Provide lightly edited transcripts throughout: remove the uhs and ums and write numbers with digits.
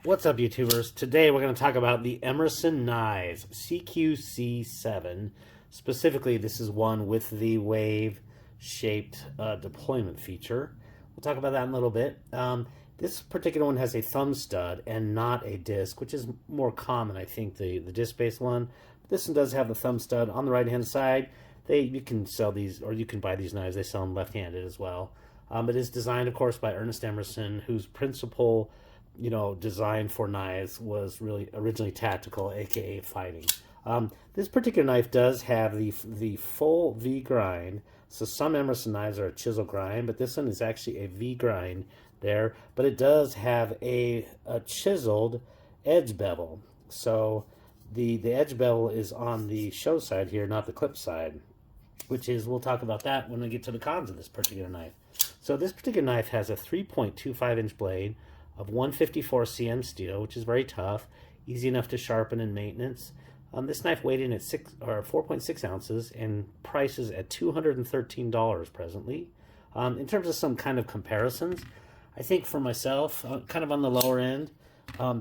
What's up, YouTubers? Today we're going to talk about the Emerson knives, CQC-7. Specifically, this is one with the wave-shaped deployment feature. We'll talk about that in a little bit. This particular one has a thumb stud and not a disc, which is more common, I think, the disc-based one. This one does have the thumb stud on the right-hand side. You can sell these, or you can buy these knives. They sell them left-handed as well. It is designed, of course, by Ernest Emerson, whose principal design for knives was really originally tactical, aka fighting. This particular knife does have the full V grind. So some Emerson knives are a chisel grind, but this one is actually a V grind there. But it does have a chiseled edge bevel. So the edge bevel is on the show side here, not the clip side, which is, we'll talk about that when we get to the cons of this particular knife. So this particular knife has a 3.25 inch blade of 154 cm steel, which is very tough, easy enough to sharpen and maintenance. This knife weighed in at 4.6 ounces and prices at $213 presently. In terms of some kind of comparisons, I think for myself, kind of on the lower end,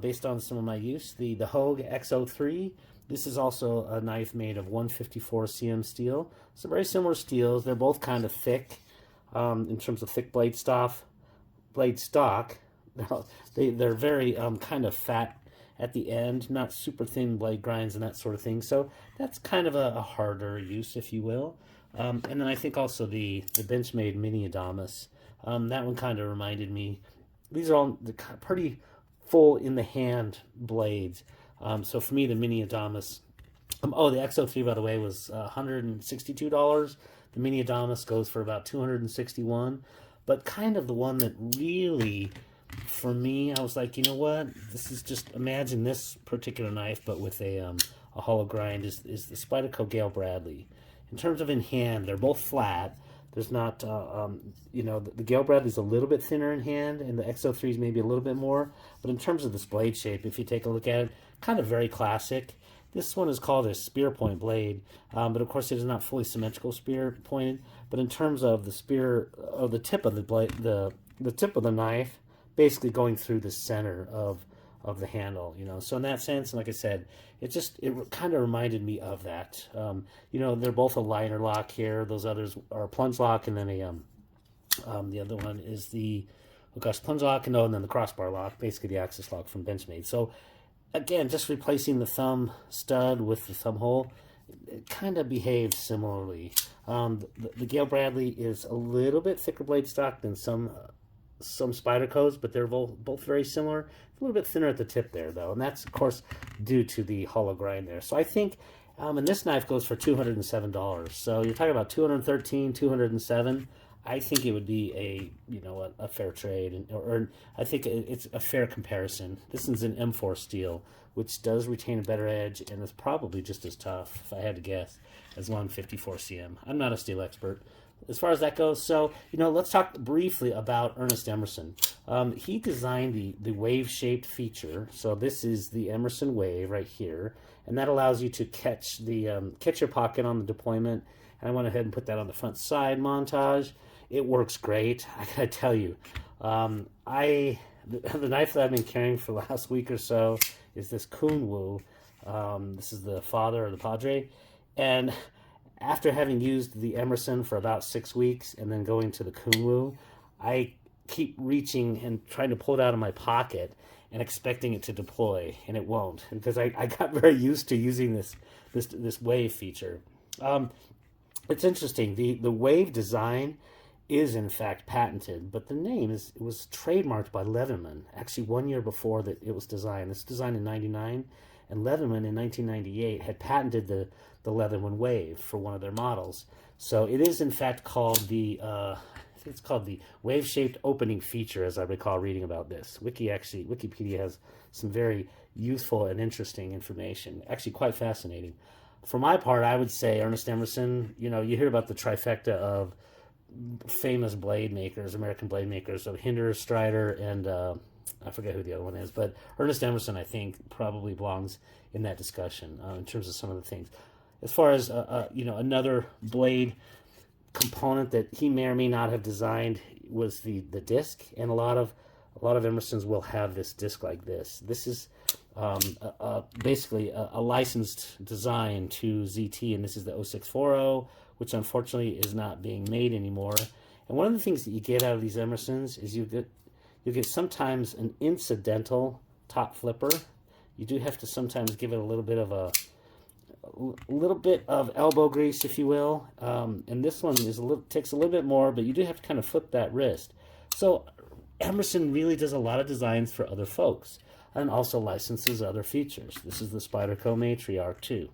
based on some of my use, the Hogue X03. This is also a knife made of 154 cm steel. So very similar steels. They're both kind of thick in terms of thick blade stock. They're very kind of fat at the end, not super thin blade grinds and that sort of thing. So that's kind of a harder use, if you will. And then I think also the Benchmade Mini Adamas. That one kind of reminded me. These are all pretty full in the hand blades. So for me, the Mini Adamas. The X03, by the way, was $162. The Mini Adamas goes for about $261. But kind of the one that really, for me, I was like, you know what? This is just, imagine this particular knife, but with a hollow grind, is the Spyderco Gale Bradley. In terms of in hand, they're both flat. There's not, the Gale Bradley's a little bit thinner in hand, and the X03 is maybe a little bit more. But in terms of this blade shape, if you take a look at it, kind of very classic. This one is called a spear point blade, but of course it is not fully symmetrical spear pointed. But in terms of the spear, or the tip of the blade, the tip of the knife, basically going through the center of the handle, So in that sense, like I said, it kind of reminded me of that. They're both a liner lock here. Those others are a plunge lock, and then the other one is the plunge lock, and then the crossbar lock, basically the axis lock from Benchmade. So again, just replacing the thumb stud with the thumb hole, it kind of behaves similarly. The Gale Bradley is a little bit thicker blade stock than some Spydercos, but they're both very similar. A little bit thinner at the tip there, though, and that's, of course, due to the hollow grind there. So I think, and this knife goes for $207. So you're talking about $213, $207. I think it would be a fair trade, or I think it's a fair comparison. This is an M4 steel, which does retain a better edge and is probably just as tough, if I had to guess, as 154 cm. I'm not a steel expert as far as that goes. So, let's talk briefly about Ernest Emerson. He designed the wave-shaped feature. So this is the Emerson wave right here, and that allows you to catch your pocket on the deployment. And I went ahead and put that on the front side montage. It works great. I gotta tell you, the knife that I've been carrying for the last week or so is this Kunwu. This is the father of the Padre, and after having used the Emerson for about 6 weeks and then going to the Kunwu, I keep reaching and trying to pull it out of my pocket and expecting it to deploy, and it won't, because I got very used to using this wave feature. It's interesting. The wave design is in fact patented, but the name was trademarked by Leatherman actually 1 year before that it was designed. It's designed in '99, and Leatherman in 1998 had patented the Leatherman wave for one of their models. So it is in fact called I think it's called the wave-shaped opening feature, as I recall reading about this. Wikipedia has some very useful and interesting information, actually quite fascinating. For my part, I would say Ernest Emerson, you hear about the trifecta of famous blade makers, American blade makers, of Hinder, Strider, and I forget who the other one is, but Ernest Emerson, I think, probably belongs in that discussion in terms of some of the things. As far as another blade component that he may or may not have designed was the disc, and a lot of A lot of Emersons will have this disc like this. This is basically a licensed design to ZT, and this is the 0640, which unfortunately is not being made anymore. And one of the things that you get out of these Emersons is you get sometimes an incidental top flipper. You do have to sometimes give it a little bit of elbow grease, if you will. And this one takes a little bit more, but you do have to kind of flip that wrist. So Emerson really does a lot of designs for other folks and also licenses other features. This is the Spyderco Matriarch 2.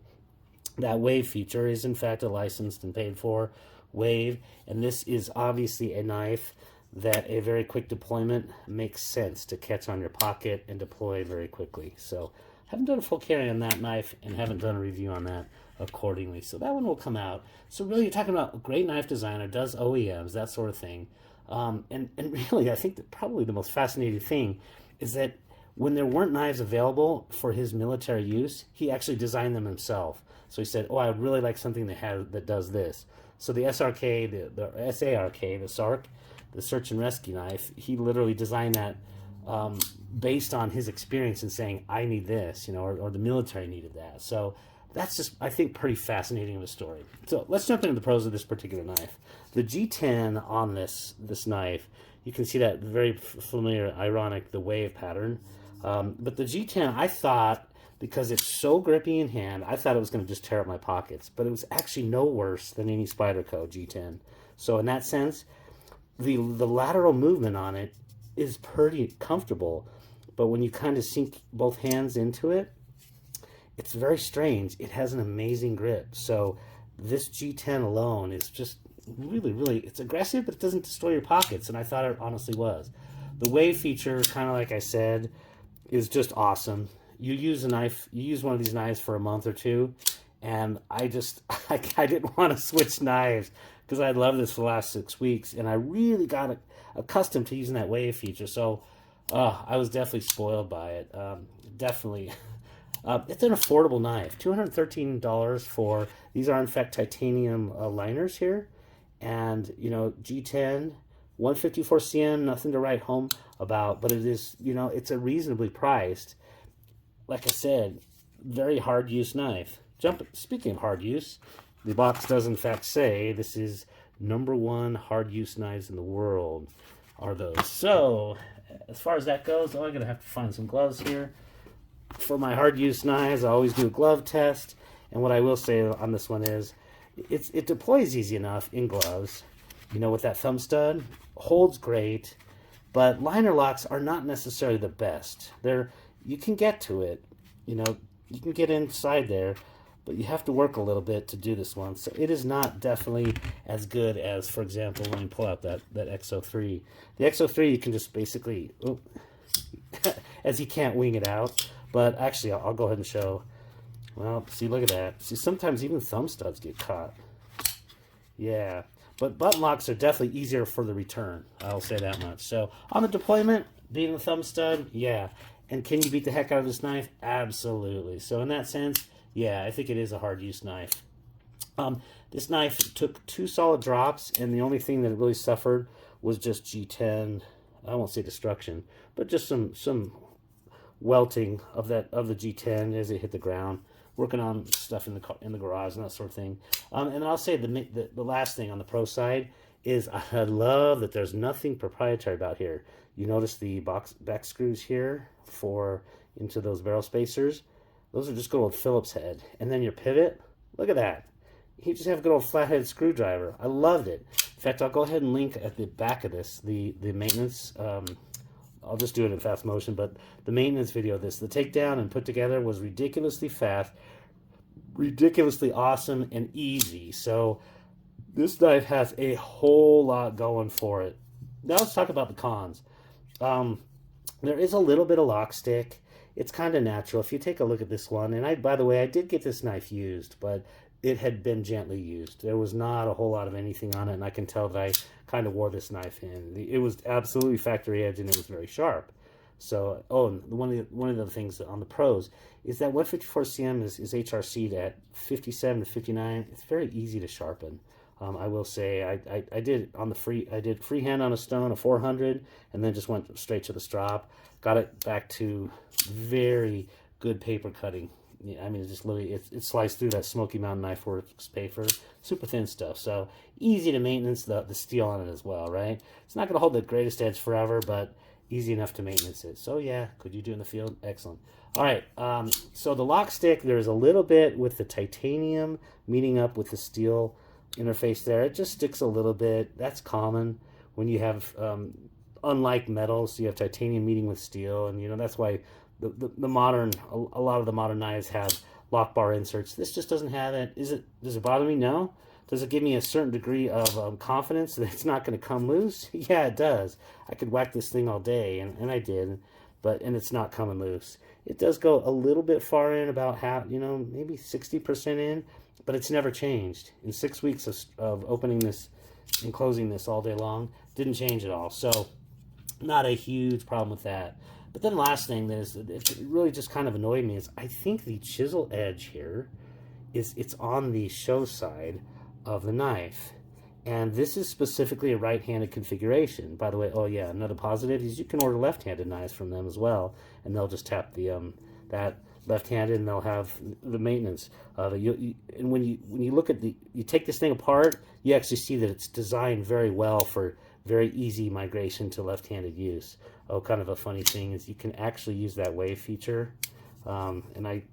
That wave feature is in fact a licensed and paid for wave, and this is obviously a knife that a very quick deployment makes sense to catch on your pocket and deploy very quickly. So haven't done a full carry on that knife and haven't done a review on that accordingly. So that one will come out. So really, you're talking about a great knife designer, does OEMs, that sort of thing. And really, I think that probably the most fascinating thing is that when there weren't knives available for his military use, he actually designed them himself. So he said, oh, I would really like something that does this. So the SRK, the SARK, the SARK, the search and rescue knife, he literally designed that based on his experience and saying, I need this, or the military needed that. So that's just, I think, pretty fascinating of a story. So let's jump into the pros of this particular knife. The G10 on this knife, you can see that very familiar, ironic, the wave pattern. But the G10, I thought, because it's so grippy in hand, I thought it was going to just tear up my pockets. But it was actually no worse than any Spyderco G10. So in that sense, the lateral movement on it is pretty comfortable. But when you kind of sink both hands into it, it's very strange. It has an amazing grip. So this G10 alone is just really, it's aggressive, but it doesn't destroy your pockets. And I thought it honestly was. The wave feature, kind of like I said, is just awesome. You use one of these knives for a month or two, and I didn't want to switch knives because I loved this for the last 6 weeks, and I really got accustomed to using that wave feature. So I was definitely spoiled by it. Definitely. It's an affordable knife. $213 for, these are in fact titanium liners here. And, G10, 154 cm, nothing to write home about, but it is, it's a reasonably priced, like I said, very hard use knife. Speaking of hard use, the box does in fact say this is #1 hard use knives in the world are those. So as far as that goes, I'm gonna have to find some gloves here. For my hard use knives, I always do a glove test, and what I will say on this one is it deploys easy enough in gloves, with that thumb stud, holds great, but liner locks are not necessarily the best. You can get to it, you can get inside there, but you have to work a little bit to do this one. So it is not definitely as good as, for example, when you pull out that XO3. The XO3 you can just basically, as you can't wing it out. But actually, I'll go ahead and show. Well, see, look at that. See, sometimes even thumb studs get caught. Yeah. But button locks are definitely easier for the return. I'll say that much. So, on the deployment, being a thumb stud, yeah. And can you beat the heck out of this knife? Absolutely. So, in that sense, yeah, I think it is a hard-use knife. This knife took 2 solid drops, and the only thing that it really suffered was just G10, I won't say destruction, but just some welting of the G10 as it hit the ground, working on stuff in the garage and that sort of thing. And I'll say the last thing on the pro side is I love that there's nothing proprietary about here. You notice the back screws here into those barrel spacers. Those are just good old Phillips head. And then your pivot, look at that. You just have a good old flathead screwdriver. I loved it. In fact, I'll go ahead and link at the back of this the maintenance. I'll just do it in fast motion, but the maintenance video of this, the takedown and put together was ridiculously fast, ridiculously awesome, and easy. So this knife has a whole lot going for it. Now let's talk about the cons. There is a little bit of lock stick. It's kind of natural. If you take a look at this one, and by the way, I did get this knife used, but it had been gently used. There was not a whole lot of anything on it, and I can tell that I kind of wore this knife in. It was absolutely factory edge, and it was very sharp. So, one of the things on the pros is that 154 cm is HRC'd at 57 to 59. It's very easy to sharpen. I will say I did on the I did freehand on a stone, a 400, and then just went straight to the strop. Got it back to very good paper cutting. I mean, it just literally, it sliced through that Smoky Mountain Knife Works paper, super thin stuff. So easy to maintenance the steel on it as well, right? It's not going to hold the greatest edge forever, but easy enough to maintenance it. So yeah, could you do in the field? Excellent. All right, so the lock stick, there's a little bit with the titanium meeting up with the steel interface there. It just sticks a little bit. That's common when you have, unlike metals, you have titanium meeting with steel, and you know that's why the modern, a lot of the modern knives have lock bar inserts. This just doesn't have it. Does it bother me? No. Does it give me a certain degree of confidence that it's not going to come loose? Yeah, it does. I could whack this thing all day, and I did, and it's not coming loose. It does go a little bit far in, about half, maybe 60% in, but it's never changed. In 6 weeks of opening this and closing this all day long, didn't change at all. So not a huge problem with that. But then last thing that is, it really just kind of annoyed me is I think the chisel edge here it's on the show side of the knife. And this is specifically a right-handed configuration. By the way, oh yeah, another positive is you can order left-handed knives from them as well, and they'll just tap the that left-handed, and they'll have the maintenance. And when you look at you take this thing apart, you actually see that it's designed very well for very easy migration to left-handed use. Oh, kind of a funny thing is you can actually use that wave feature, and I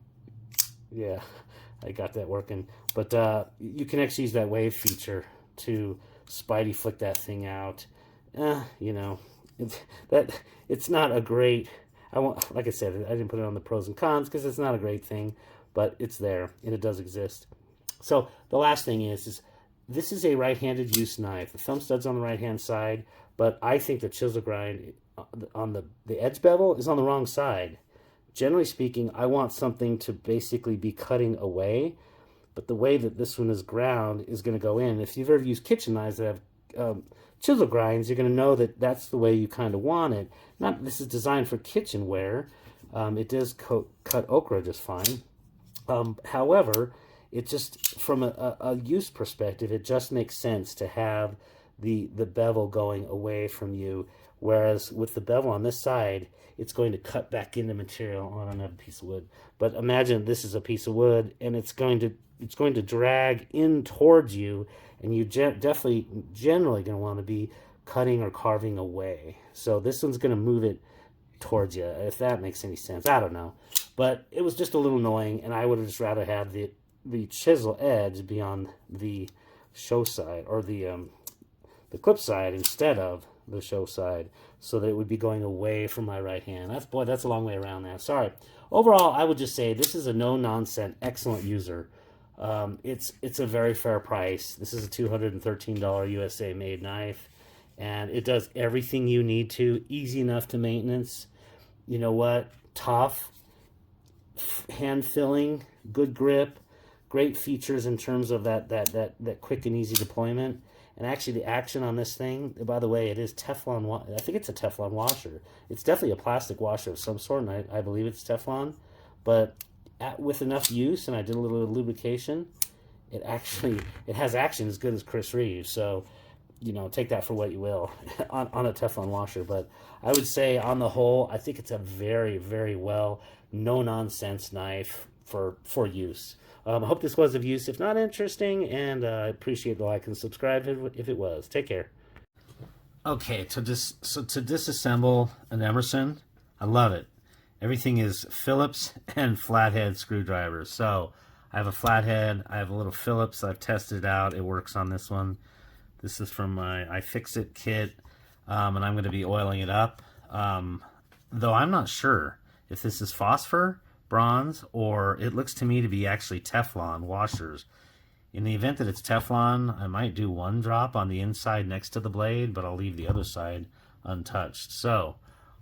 got that working. But you can actually use that wave feature to Spidey flick that thing out. It's not a great. Like I said, I didn't put it on the pros and cons because it's not a great thing, but it's there and it does exist. So the last thing is this is a right-handed use knife. The thumb stud's on the right-hand side, but I think the chisel grind on the edge bevel is on the wrong side. Generally speaking, I want something to basically be cutting away, but the way that this one is ground is going to go in. If you've ever used kitchen knives that have chisel grinds, you're going to know that that's the way you kind of want it. This is designed for kitchenware. It does cut okra just fine. However, it just, from a use perspective, it just makes sense to have the bevel going away from you, whereas with the bevel on this side, it's going to cut back into material on another piece of wood. But imagine this is a piece of wood, and it's going to drag in towards you, and you definitely generally going to want to be cutting or carving away. So this one's going to move it towards you, if that makes any sense. I don't know, but it was just a little annoying, and I would have just rather had the chisel edge be on the show side, or the clip side, instead of the show side, so that it would be going away from my right hand. That's a long way around that. Sorry. Overall, I would just say this is a no-nonsense, excellent user. It's a very fair price. This is a $213 USA-made knife, and it does everything you need to. Easy enough to maintenance. You know what? Tough, hand filling, good grip, great features in terms of that quick and easy deployment. And actually, the action on this thing, by the way, it is Teflon. I think it's a Teflon washer. It's definitely a plastic washer of some sort, and I believe it's Teflon. But with enough use, and I did a little lubrication, it has action as good as Chris Reeves. So, take that for what you will on a Teflon washer. But I would say, on the whole, I think it's a very, very well, no-nonsense knife for use. I hope this was of use. If not, interesting, and I appreciate the like and subscribe if it was. Take care. Okay, to disassemble an Emerson, I love it. Everything is Phillips and flathead screwdrivers. So I have a flathead, I have a little Phillips. I've tested it out. It works on this one. This is from my iFixit kit, and I'm going to be oiling it up. Though I'm not sure if this is phosphor, bronze, or it looks to me to be actually Teflon washers. In the event that it's Teflon, I might do one drop on the inside next to the blade, but I'll leave the other side untouched. So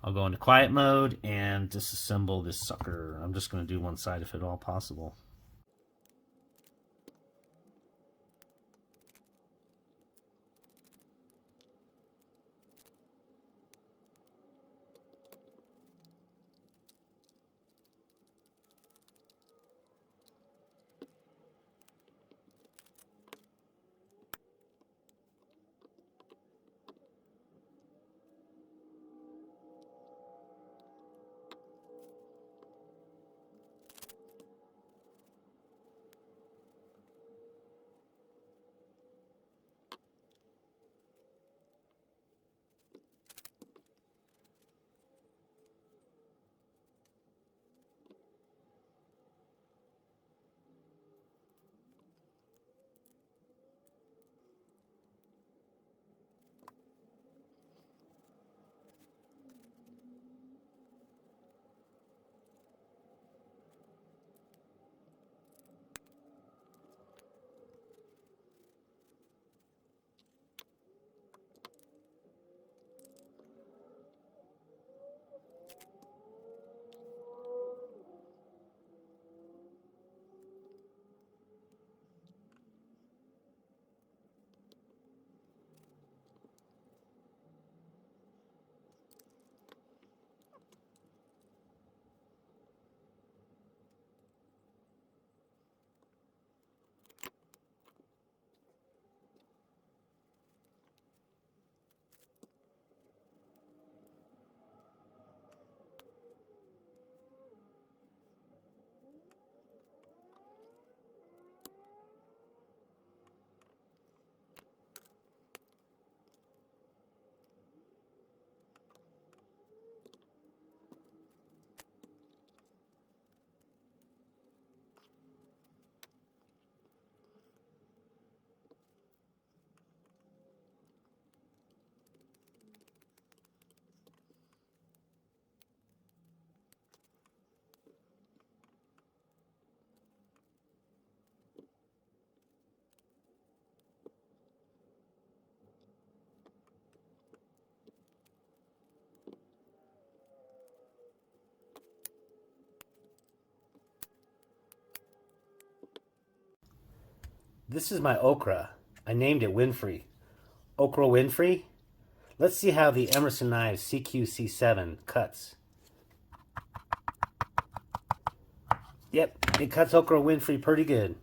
I'll go into quiet mode and disassemble this sucker. I'm just going to do one side if at all possible. This is my okra. I named it Winfrey. Okra Winfrey. Let's see how the Emerson knives CQC-7 cuts. Yep, it cuts Okra Winfrey pretty good.